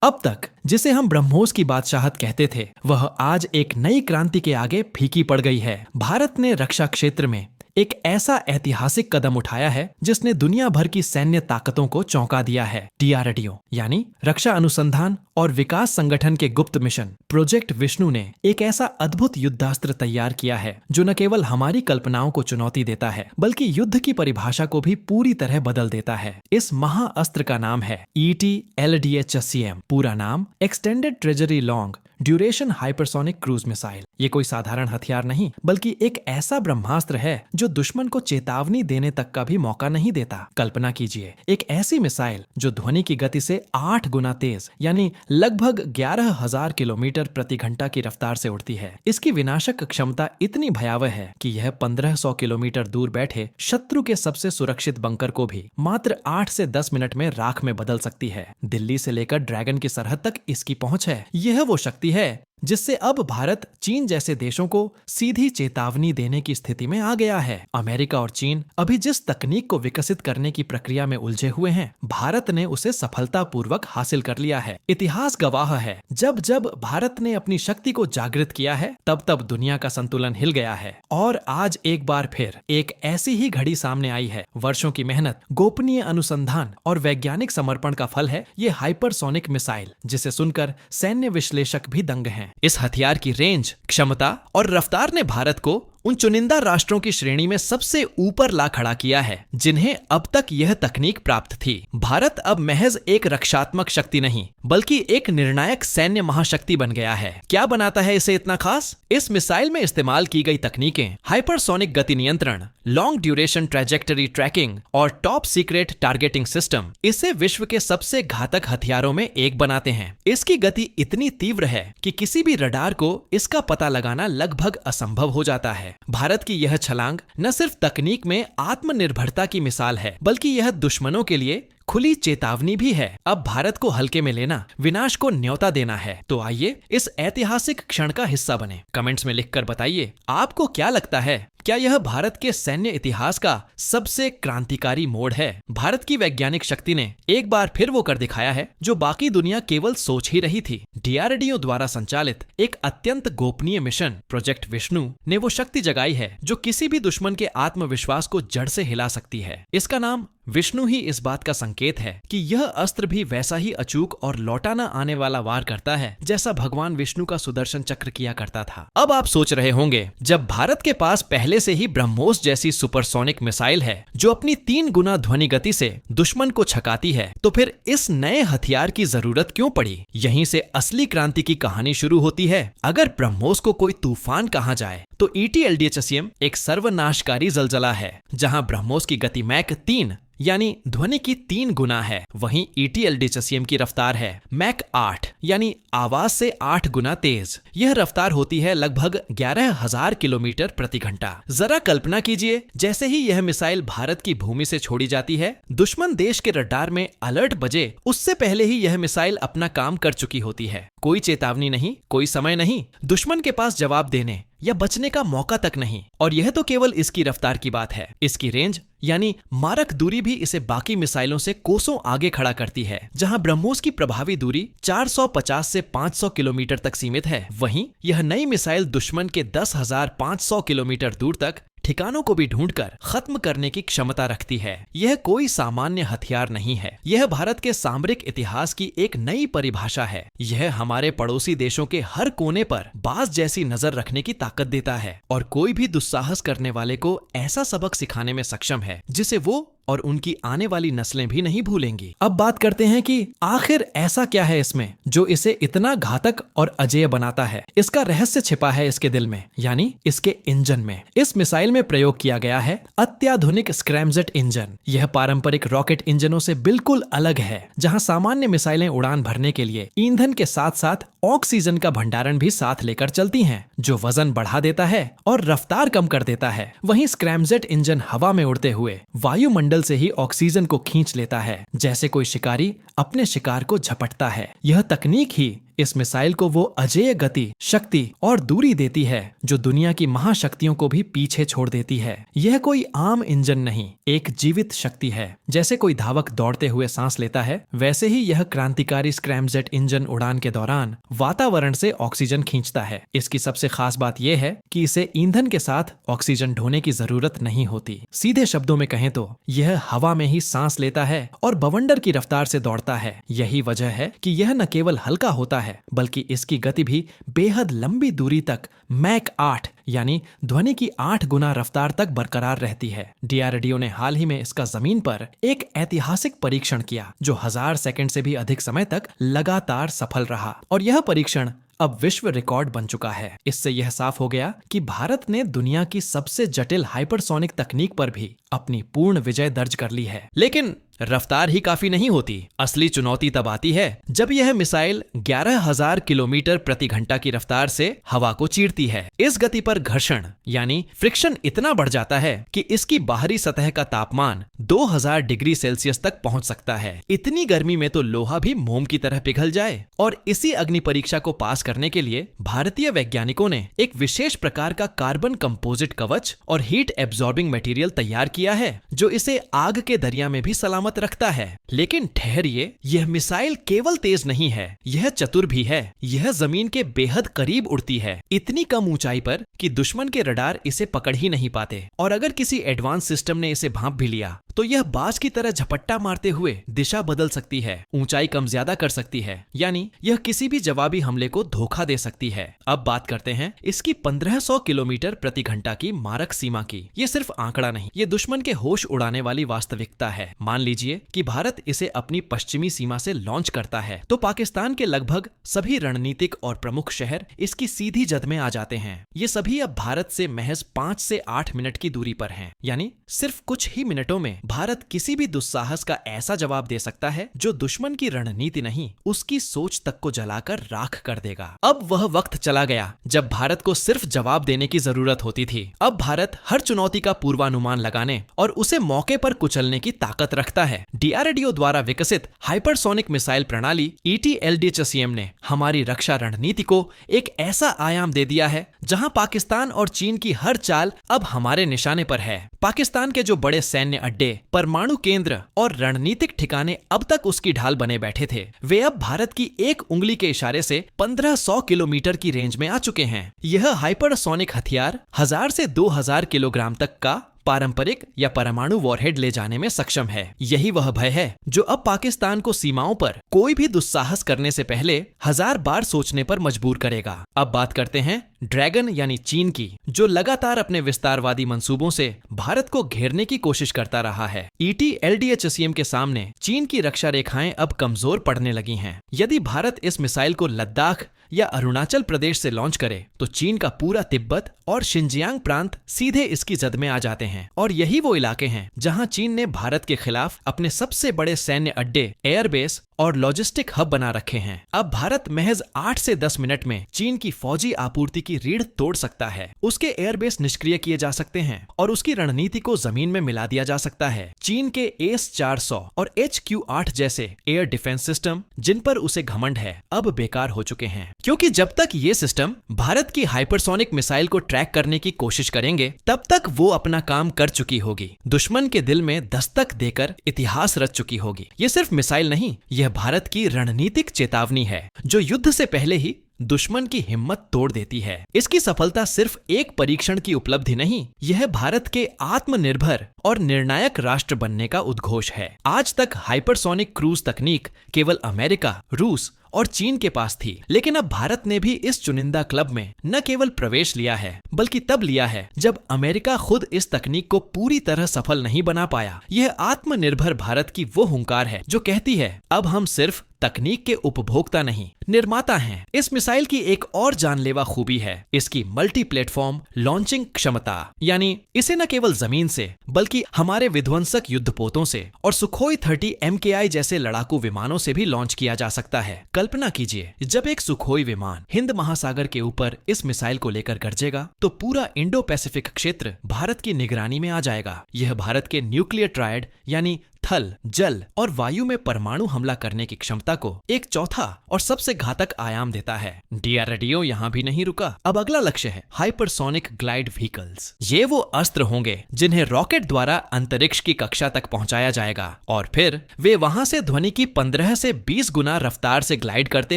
अब तक जिसे हम ब्रह्मोस की बादशाहत कहते थे, वह आज एक नई क्रांति के आगे फीकी पड़ गई है। भारत ने रक्षा क्षेत्र में एक ऐसा ऐतिहासिक कदम उठाया है जिसने दुनिया भर की सैन्य ताकतों को चौंका दिया है। DRDO यानी रक्षा अनुसंधान और विकास संगठन के गुप्त मिशन प्रोजेक्ट विष्णु ने एक ऐसा अद्भुत युद्धास्त्र तैयार किया है जो न केवल हमारी कल्पनाओं को चुनौती देता है बल्कि युद्ध की परिभाषा को भी पूरी तरह बदल देता है। इस महाअस्त्र का नाम है ET-LDHCM, पूरा नाम extended treasury long duration hypersonic cruise missile. ये कोई साधारण हथियार नहीं बल्कि एक ऐसा ब्रह्मास्त्र है जो दुश्मन को चेतावनी देने तक का भी मौका नहीं देता। कल्पना कीजिए, एक ऐसी मिसाइल जो ध्वनि की गति से 8 गुना तेज यानी लगभग 11,000 किलोमीटर प्रति घंटा की रफ्तार से उड़ती है। इसकी विनाशक क्षमता इतनी भयावह है कि यह 1500 किलोमीटर दूर बैठे शत्रु के सबसे सुरक्षित बंकर को भी मात्र 8 से 10 मिनट में राख में बदल सकती है। दिल्ली से लेकर ड्रैगन की सरहद तक इसकी पहुंच है। यह वो शक्ति है जिससे अब भारत चीन जैसे देशों को सीधी चेतावनी देने की स्थिति में आ गया है। अमेरिका और चीन अभी जिस तकनीक को विकसित करने की प्रक्रिया में उलझे हुए हैं, भारत ने उसे सफलतापूर्वक हासिल कर लिया है। इतिहास गवाह है, जब जब भारत ने अपनी शक्ति को जागृत किया है तब तब दुनिया का संतुलन हिल गया है। और आज एक बार फिर एक ऐसी ही घड़ी सामने आई है। वर्षों की मेहनत, गोपनीय अनुसंधान और वैज्ञानिक समर्पण का फल है ये हाइपरसोनिक मिसाइल, जिसे सुनकर सैन्य विश्लेषक भी दंग हैं। इस हथियार की रेंज, क्षमता और रफ्तार ने भारत को उन चुनिंदा राष्ट्रों की श्रेणी में सबसे ऊपर ला खड़ा किया है जिन्हें अब तक यह तकनीक प्राप्त थी। भारत अब महज एक रक्षात्मक शक्ति नहीं बल्कि एक निर्णायक सैन्य महाशक्ति बन गया है। क्या बनाता है इसे इतना खास? इस मिसाइल में इस्तेमाल की गई तकनीकें, हाइपरसोनिक गति नियंत्रण, लॉन्ग ड्यूरेशन ट्रैजेक्टरी ट्रैकिंग और टॉप सीक्रेट टारगेटिंग सिस्टम इसे विश्व के सबसे घातक हथियारों में एक बनाते हैं। इसकी गति इतनी तीव्र है कि किसी भी रडार को इसका पता लगाना लगभग असंभव हो जाता है। भारत की यह छलांग न सिर्फ तकनीक में आत्मनिर्भरता की मिसाल है बल्कि यह दुश्मनों के लिए खुली चेतावनी भी है। अब भारत को हल्के में लेना विनाश को न्योता देना है। तो आइए इस ऐतिहासिक क्षण का हिस्सा बने। कमेंट्स में लिखकर बताइए, आपको क्या लगता है, क्या यह भारत के सैन्य इतिहास का सबसे क्रांतिकारी मोड़ है? भारत की वैज्ञानिक शक्ति ने एक बार फिर वो कर दिखाया है जो बाकी दुनिया केवल सोच ही रही थी। DRDO द्वारा संचालित एक अत्यंत गोपनीय मिशन प्रोजेक्ट विष्णु ने वो शक्ति जगाई है जो किसी भी दुश्मन के आत्मविश्वास को जड़ से हिला सकती है। इसका नाम विष्णु ही इस बात का संकेत है कि यह अस्त्र भी वैसा ही अचूक और लौटा न आने वाला वार करता है जैसा भगवान विष्णु का सुदर्शन चक्र किया करता था। अब आप सोच रहे होंगे, जब भारत के पास पहले से ही ब्रह्मोस जैसी सुपरसोनिक मिसाइल है जो अपनी 3 गुना ध्वनि गति से दुश्मन को छकाती है, तो फिर इस नए हथियार की जरूरत क्यों पड़ी? यहीं से असली क्रांति की कहानी शुरू होती है। अगर ब्रह्मोस को कोई तूफान कहा जाए तो ET-LDHCM एक सर्वनाशकारी जलजला है। जहां ब्रह्मोस की गति मैक 3 यानी ध्वनि की 3 गुना है, वहीं ET-LDHCM की रफ्तार है मैक 8 यानी आवाज से 8 गुना तेज। यह रफ्तार होती है लगभग 11,000 किलोमीटर प्रति घंटा। जरा कल्पना कीजिए, जैसे ही यह मिसाइल भारत की भूमि से छोड़ी जाती है, दुश्मन देश के रडार में अलर्ट बजे उससे पहले ही यह मिसाइल अपना काम कर चुकी होती है। कोई चेतावनी नहीं, कोई समय नहीं, दुश्मन के पास जवाब देने या बचने का मौका तक नहीं। और यह तो केवल इसकी रफ्तार की बात है। इसकी रेंज यानी मारक दूरी भी इसे बाकी मिसाइलों से कोसों आगे खड़ा करती है। जहां ब्रह्मोस की प्रभावी दूरी 450 से 500 किलोमीटर तक सीमित है, वहीं यह नई मिसाइल दुश्मन के 10,500 किलोमीटर दूर तक ठिकानों को भी ढूंढकर खत्म करने की क्षमता रखती है। यह कोई सामान्य हथियार नहीं है, यह भारत के सामरिक इतिहास की एक नई परिभाषा है। यह हमारे पड़ोसी देशों के हर कोने पर बाज जैसी नजर रखने की ताकत देता है और कोई भी दुस्साहस करने वाले को ऐसा सबक सिखाने में सक्षम है जिसे वो और उनकी आने वाली नस्लें भी नहीं भूलेंगी। अब बात करते हैं कि आखिर ऐसा क्या है इसमें जो इसे इतना घातक और अजेय बनाता है। इसका रहस्य छिपा है इसके दिल में, यानी इसके इंजन में। इस मिसाइल में प्रयोग किया गया है अत्याधुनिक स्क्रैमजेट इंजन। यह पारंपरिक रॉकेट इंजनों से बिल्कुल अलग है, जहां सामान्य मिसाइलें उड़ान भरने के लिए ईंधन के साथ साथ ऑक्सीजन का भंडारण भी साथ लेकर चलती हैं, जो वजन बढ़ा देता है और रफ्तार कम कर देता है। वहीं स्क्रैमजेट इंजन हवा में उड़ते हुए वायुमंडल से ही ऑक्सीजन को खींच लेता है, जैसे कोई शिकारी अपने शिकार को झपटता है। यह तकनीक ही इस मिसाइल को वो अजेय गति, शक्ति और दूरी देती है जो दुनिया की महाशक्तियों को भी पीछे छोड़ देती है। यह कोई आम इंजन नहीं, एक जीवित शक्ति है। जैसे कोई धावक दौड़ते हुए सांस लेता है, वैसे ही यह क्रांतिकारी स्क्रैमजेट इंजन उड़ान के दौरान वातावरण से ऑक्सीजन खींचता है। इसकी सबसे खास बात यह है कि इसे ईंधन के साथ ऑक्सीजन ढोने की जरूरत नहीं होती। सीधे शब्दों में कहें तो यह हवा में ही सांस लेता है और बवंडर की रफ्तार से दौड़ता है। यही वजह है कि यह न केवल हल्का होता है, बल्कि इसकी गति भी बेहद लंबी दूरी तक मैक 8 यानी ध्वनि की 8 गुना रफ्तार तक बरकरार रहती है। डीआरडीओ ने हाल ही में इसका जमीन पर एक ऐतिहासिक परीक्षण किया जो 1000 सेकंड से भी अधिक समय तक लगातार सफल रहा, और यह परीक्षण अब विश्व रिकॉर्ड बन चुका है। इससे यह साफ हो गया कि भारत ने दुनिया की सबसे जटिल हाइपरसोनिक तकनीक पर भी अपनी पूर्ण विजय दर्ज कर ली है। लेकिन रफ्तार ही काफी नहीं होती। असली चुनौती तब आती है जब यह मिसाइल 11,000 किलोमीटर प्रति घंटा की रफ्तार से हवा को चीरती है। इस गति पर घर्षण यानी फ्रिक्शन इतना बढ़ जाता है कि इसकी बाहरी सतह का तापमान 2000 डिग्री सेल्सियस तक पहुंच सकता है। इतनी गर्मी में तो लोहा भी मोम की तरह पिघल जाए। और इसी अग्नि परीक्षा को पास करने के लिए भारतीय वैज्ञानिकों ने एक विशेष प्रकार का कार्बन कंपोजिट कवच और हीट एब्जॉर्बिंग मटेरियल तैयार किया है जो इसे आग के दरिया में भी सलामत रखता है। लेकिन ठहरिए, यह मिसाइल केवल तेज नहीं है, यह चतुर भी है। यह जमीन के बेहद करीब उड़ती है, इतनी कम ऊंचाई पर कि दुश्मन के रडार इसे पकड़ ही नहीं पाते। और अगर किसी एडवांस सिस्टम ने इसे भांप भी लिया तो यह बाज की तरह झपट्टा मारते हुए दिशा बदल सकती है, ऊंचाई कम ज्यादा कर सकती है, यानी यह किसी भी जवाबी हमले को धोखा दे सकती है। अब बात करते हैं इसकी 1500 किलोमीटर प्रति घंटा की मारक सीमा की। ये सिर्फ आंकड़ा नहीं, ये दुश्मन के होश उड़ाने वाली वास्तविकता है। मान लीजिए कि भारत इसे अपनी पश्चिमी सीमा से लॉन्च करता है तो पाकिस्तान के लगभग सभी रणनीतिक और प्रमुख शहर इसकी सीधी जद में आ जाते हैं। ये सभी अब भारत से महज 5 से 8 मिनट की दूरी पर हैं, यानी सिर्फ कुछ ही मिनटों में भारत किसी भी दुस्साहस का ऐसा जवाब दे सकता है जो दुश्मन की रणनीति नहीं, उसकी सोच तक को जलाकर राख कर देगा। अब वह वक्त चला गया जब भारत को सिर्फ जवाब देने की जरूरत होती थी। अब भारत हर चुनौती का पूर्वानुमान लगाने और उसे मौके पर कुचलने की ताकत रखता है। डीआरडीओ द्वारा विकसित हाइपरसोनिक मिसाइल प्रणाली ET-LDHCM ने हमारी रक्षा रणनीति को एक ऐसा आयाम दे दिया है जहां पाकिस्तान और चीन की हर चाल अब हमारे निशाने पर है। पाकिस्तान के जो बड़े सैन्य अड्डे, परमाणु केंद्र और रणनीतिक ठिकाने अब तक उसकी ढाल बने बैठे थे, वे अब भारत की एक उंगली के इशारे से 1500 किलोमीटर की रेंज में आ चुके हैं। यह हाइपरसोनिक हथियार 1000 से 2000 किलोग्राम तक का पारंपरिक या परमाणु वॉरहेड ले जाने में सक्षम है। यही वह भय है जो अब पाकिस्तान को सीमाओं पर कोई भी दुस्साहस करने से पहले 1000 बार सोचने पर मजबूर करेगा। अब बात करते हैं ड्रैगन यानी चीन की, जो लगातार अपने विस्तारवादी मंसूबों से भारत को घेरने की कोशिश करता रहा है। ET-LDHCM के सामने चीन की रक्षा रेखाएं अब कमजोर पड़ने लगी हैं। यदि भारत इस मिसाइल को लद्दाख या अरुणाचल प्रदेश से लॉन्च करे तो चीन का पूरा तिब्बत और शिनजियांग प्रांत सीधे इसकी जद में आ जाते हैं। और यही वो इलाके हैं जहां चीन ने भारत के खिलाफ अपने सबसे बड़े सैन्य अड्डे, एयरबेस और लॉजिस्टिक हब बना रखे हैं। अब भारत महज 8 से 10 मिनट में चीन की फौजी आपूर्ति की रीढ़ तोड़ सकता है। उसके एयरबेस निष्क्रिय किए जा सकते हैं और उसकी रणनीति को जमीन में मिला दिया जा सकता है। चीन के AS-400 और HQ-8 जैसे एयर डिफेंस सिस्टम, जिन पर उसे घमंड है, अब बेकार हो चुके हैं, क्योंकि जब तक ये सिस्टम भारत की हाइपरसोनिक मिसाइल को ट्रैक करने की कोशिश करेंगे, तब तक वो अपना काम कर चुकी होगी, दुश्मन के दिल में दस्तक देकर इतिहास रच चुकी होगी। ये सिर्फ मिसाइल नहीं, यह भारत की रणनीतिक चेतावनी है जो युद्ध से पहले ही दुश्मन की हिम्मत तोड़ देती है। इसकी सफलता सिर्फ एक परीक्षण की उपलब्धि नहीं, यह भारत के आत्मनिर्भर और निर्णायक राष्ट्र बनने का उद्घोष है। आज तक हाइपरसोनिक क्रूज तकनीक केवल अमेरिका, रूस और चीन के पास थी, लेकिन अब भारत ने भी इस चुनिंदा क्लब में न केवल प्रवेश लिया है, बल्कि तब लिया है जब अमेरिका खुद इस तकनीक को पूरी तरह सफल नहीं बना पाया। यह आत्मनिर्भर भारत की वो हुंकार है जो कहती है, अब हम सिर्फ तकनीक के उपभोक्ता नहीं, निर्माता हैं। इस मिसाइल की एक और जानलेवा खूबी है इसकी मल्टी प्लेटफॉर्म लॉन्चिंग क्षमता, यानी इसे न केवल जमीन से बल्कि हमारे विध्वंसक युद्धपोतों से और सुखोई 30 MKI जैसे लड़ाकू विमानों से भी लॉन्च किया जा सकता है। कल्पना कीजिए, जब एक सुखोई विमान हिंद महासागर के ऊपर इस मिसाइल को लेकर गरजेगा तो पूरा इंडो पैसिफिक क्षेत्र भारत की निगरानी में आ जाएगा। यह भारत के न्यूक्लियर ट्रायड यानी थल, जल और वायु में परमाणु हमला करने की क्षमता को एक चौथा और सबसे घातक आयाम देता है। DRDO यहाँ भी नहीं रुका। अब अगला लक्ष्य है हाइपरसोनिक ग्लाइड व्हीकल्स। ये वो अस्त्र होंगे जिन्हें रॉकेट द्वारा अंतरिक्ष की कक्षा तक पहुंचाया जाएगा और फिर वे वहां से ध्वनि की 15 से 20 गुना रफ्तार से ग्लाइड करते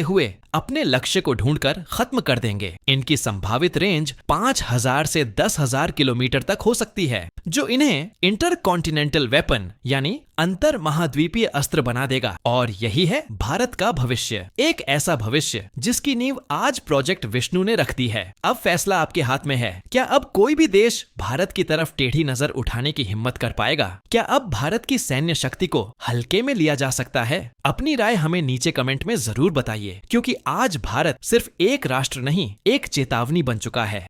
हुए अपने लक्ष्य को ढूंढकर खत्म कर देंगे। इनकी संभावित रेंज 5000 से 10,000 किलोमीटर तक हो सकती है, जो इन्हें इंटरकॉन्टिनेंटल वेपन यानी अंतर महाद्वीपीय अस्त्र बना देगा। और यही है भारत का भविष्य, एक ऐसा भविष्य जिसकी नींव आज प्रोजेक्ट विष्णु ने रख दी है। अब फैसला आपके हाथ में है। क्या अब कोई भी देश भारत की तरफ टेढ़ी नजर उठाने की हिम्मत कर पाएगा? क्या अब भारत की सैन्य शक्ति को हल्के में लिया जा सकता है? अपनी राय हमें नीचे कमेंट में जरूर बताइए, क्योंकि आज भारत सिर्फ एक राष्ट्र नहीं, एक चेतावनी बन चुका है।